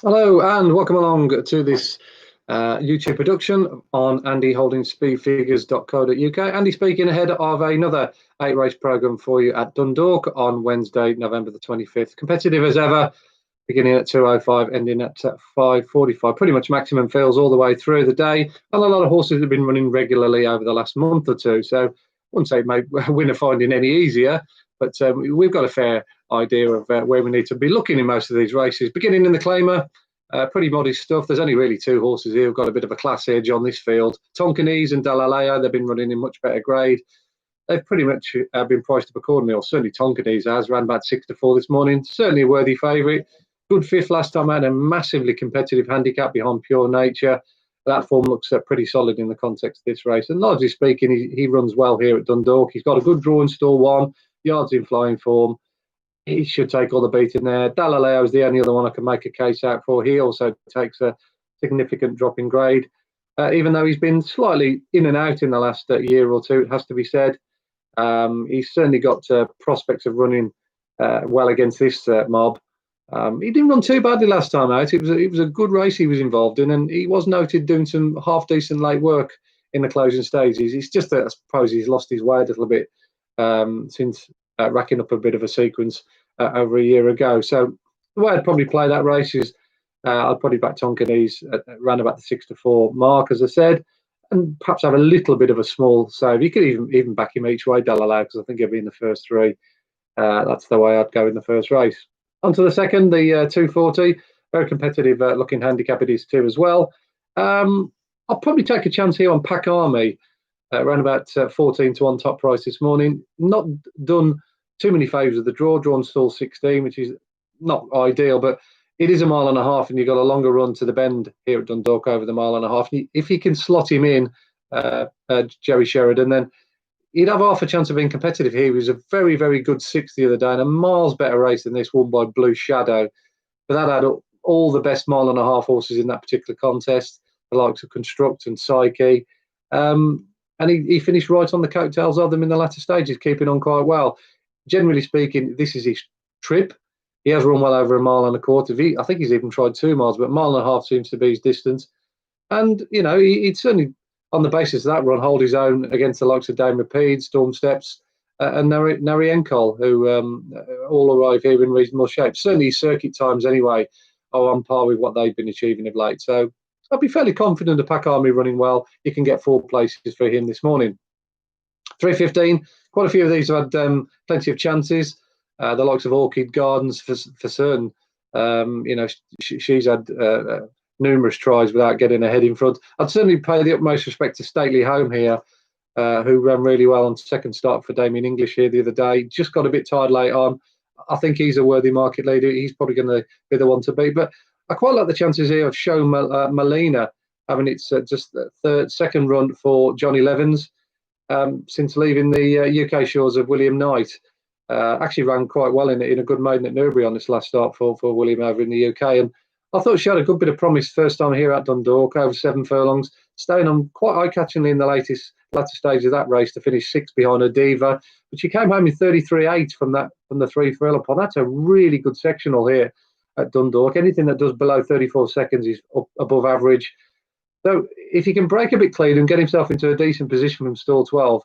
Hello and welcome along to this YouTube production on andyholdingspeedfigures.co.uk. Andy speaking ahead of another 8-race programme for you at Dundalk on Wednesday, November the 25th. Competitive as ever, beginning at 2:05, ending at 5:45. Pretty much maximum fields all the way through the day. And a lot of horses have been running regularly over the last month or two. So I wouldn't say it made winner finding any easier, but we've got a fair idea of where we need to be looking in most of these races. Beginning in the Claimer, pretty modest stuff. There's only really two horses here who've got a bit of a class edge on this field. Tonkinese and Dalaleo, they've been running in much better grade. They've pretty much been priced up accordingly, or certainly Tonkinese has, ran about 6-4 this morning. Certainly a worthy favourite. Good fifth last time out, a massively competitive handicap behind Pure Nature. That form looks pretty solid in the context of this race. And largely speaking, he runs well here at Dundalk. He's got a good draw in stall one, yards in flying form. He should take all the beating there. Dalaleo is the only other one I can make a case out for. He also takes a significant drop in grade, even though he's been slightly in and out in the last year or two, it has to be said. He's certainly got prospects of running well against this mob. He didn't run too badly last time out. It was a good race he was involved in, and he was noted doing some half-decent late work in the closing stages. It's just that I suppose he's lost his way a little bit since racking up a bit of a sequence over a year ago. So the way I'd probably play that race is I'd probably back Tonkinese at around about the 6-4 mark, as I said, and perhaps have a little bit of a small save. You could even back him each way, Dalaleo, because I think he'll be in the first three. That's the way I'd go in the first race. On to the second, the 240. Very competitive looking handicap it is too as well. I'll probably take a chance here on Pack Army. Around about 14-1 top price this morning. Not done too many favours of the draw. Drawn stall 16, which is not ideal, but it is a mile and a half, and you've got a longer run to the bend here at Dundalk over the mile and a half. If you can slot him in, Jerry Sheridan, then he'd have half a chance of being competitive here. He was a very, very good sixth the other day, and a miles better race than this, won by Blue Shadow. But that had all the best mile and a half horses in that particular contest, the likes of Construct and Psyche. And he finished right on the coattails of them in the latter stages, keeping on quite well. Generally speaking, this is his trip. He has run well over a mile and a quarter. I think he's even tried 2 miles, but a mile and a half seems to be his distance. And, you know, he'd certainly, on the basis of that run, hold his own against the likes of Dame Rapide, Storm Steps, and Nari Enkol, who all arrive here in reasonable shape. Certainly his circuit times, anyway, are on par with what they've been achieving of late. So I'd be fairly confident of Pack Army running well. You can get 4 places for him this morning. 3:15, quite a few of these have had plenty of chances. The likes of Orchid Gardens for certain. You know, she's had numerous tries without getting ahead in front. I'd certainly pay the utmost respect to Stately Home here, who ran really well on second start for Damien English here the other day. Just got a bit tired late on. I think he's a worthy market leader. He's probably going to be the one to beat. But I quite like the chances here of Show Melina having its second run for Johnny Levens since leaving the UK shores of William Knight. Actually ran quite well in a good maiden at Newbury on this last start for William over in the UK. And I thought she had a good bit of promise first time here at Dundalk, over 7 furlongs, staying on quite eye-catchingly in the latter stage of that race to finish 6th behind her Diva. But she came home in 33.8 from the 3 furlong pond. That's a really good sectional here at Dundalk. Anything that does below 34 seconds is up above average. So if he can break a bit clean and get himself into a decent position from stall 12,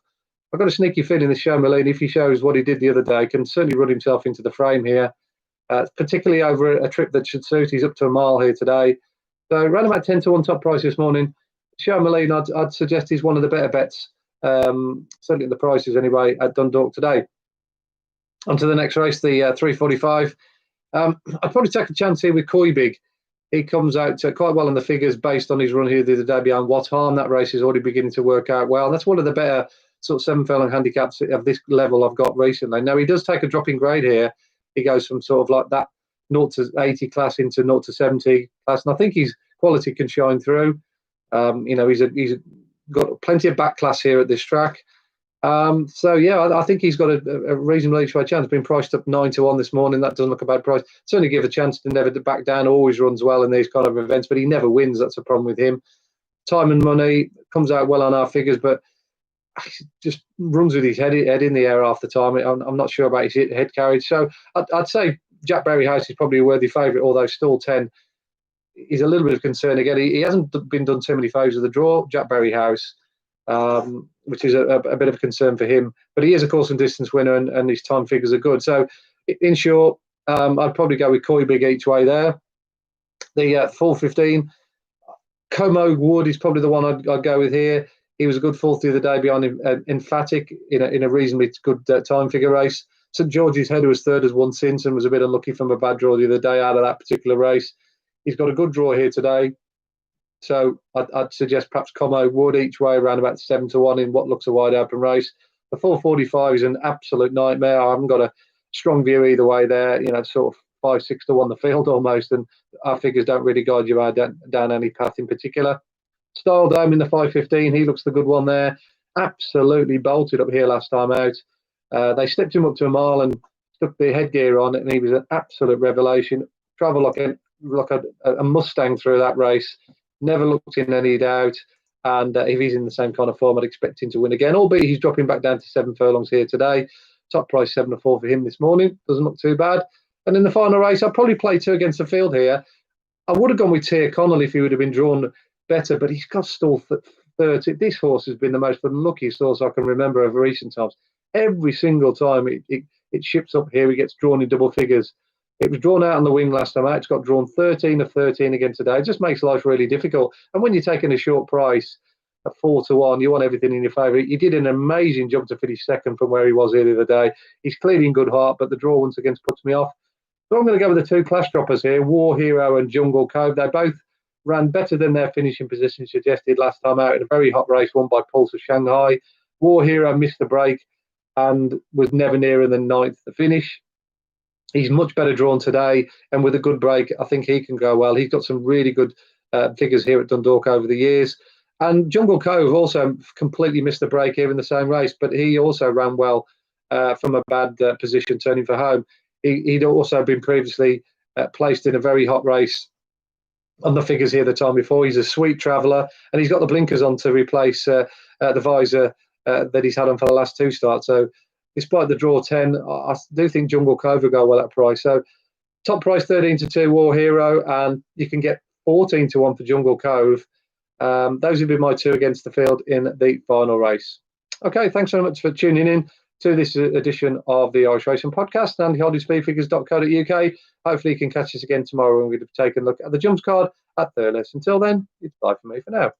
I've got a sneaky feeling this Show Melina, if he shows what he did the other day, can certainly run himself into the frame here, particularly over a trip that should suit. He's up to a mile here today. So around about 10-1 top price this morning. Show Melina, I'd suggest he's one of the better bets, certainly at the prices anyway, at Dundalk today. On to the next race, the 3:45. I'd probably take a chance here with Koibig. He comes out quite well in the figures based on his run here the other day behind What Harm. That race is already beginning to work out well. That's one of the better sort of 7 furlong handicaps of this level I've got recently. Now, he does take a drop in grade here. He goes from sort of like that 0 to 80 class into 0 to 70 class. And I think his quality can shine through. You know, he's got plenty of back class here at this track. So yeah, I think he's got a reasonably each way chance. Been priced up 9-1 this morning. That doesn't look a bad price. Certainly give a chance to never back down. Always runs well in these kind of events, but he never wins. That's a problem with him. Time and Money comes out well on our figures, but just runs with his head in the air half the time. I'm not sure about his head carriage. So I'd say Jack Berryhouse is probably a worthy favourite, although still 10 is a little bit of concern again. He hasn't been done too many favours with the draw, Jack Berry House, which is a bit of a concern for him. But he is, of course, a distance winner, and his time figures are good. So, in short, I'd probably go with Koi Big each way there. The 4:15, Como Wood is probably the one I'd go with here. He was a good fourth the other day behind Emphatic in a reasonably good time figure race. St George's Head, who was third, has won since and was a bit unlucky from a bad draw the other day out of that particular race. He's got a good draw here today. So I'd suggest perhaps Como Wood each way around about 7-1 in what looks a wide open race. The 4:45 is an absolute nightmare. I haven't got a strong view either way there. Sort of 5-6-1 the field almost, and our figures don't really guide you down any path in particular. Style Dome in the 5:15, he looks the good one there. Absolutely bolted up here last time out. They stepped him up to a mile and stuck the headgear on, and he was an absolute revelation. Travel like a Mustang through that race. Never looked in any doubt. And if he's in the same kind of form, I'd expect him to win again, albeit he's dropping back down to 7 furlongs here today. Top price 7-4 for him this morning. Doesn't look too bad. And in the final race, I'd probably play 2 against the field here. I would have gone with Tia Connell if he would have been drawn better, but he's got stall 30. This horse has been the most unluckiest horse I can remember over recent times. Every single time it ships up here, he gets drawn in double figures. It was drawn out on the wing last time out. It's got drawn 13 of 13 again today. It just makes life really difficult. And when you're taking a short price at 4-1, you want everything in your favour. He did an amazing job to finish second from where he was here the other day. He's clearly in good heart, but the draw once again puts me off. So I'm going to go with the 2 clash droppers here, War Hero and Jungle Cove. They both ran better than their finishing position suggested last time out in a very hot race won by Pulse of Shanghai. War Hero missed the break and was never nearer than 9th to finish. He's much better drawn today, and with a good break, I think he can go well. He's got some really good figures here at Dundalk over the years. And Jungle Cove also completely missed the break here in the same race, but he also ran well from a bad position, turning for home. He'd also been previously placed in a very hot race on the figures here the time before. He's a sweet traveller, and he's got the blinkers on to replace the visor that he's had on for the last 2 starts. So despite the draw 10, I do think Jungle Cove will go well at price. So top price 13-2 War Hero, and you can get 14-1 for Jungle Cove. Those would be my 2 against the field in the final race. Okay, thanks so much for tuning in to this edition of the Irish Racing Podcast and holdyspeedfigures.co.uk. Hopefully you can catch us again tomorrow when we've taken a look at the jumps card at Thurles. Until then, it's bye for me for now.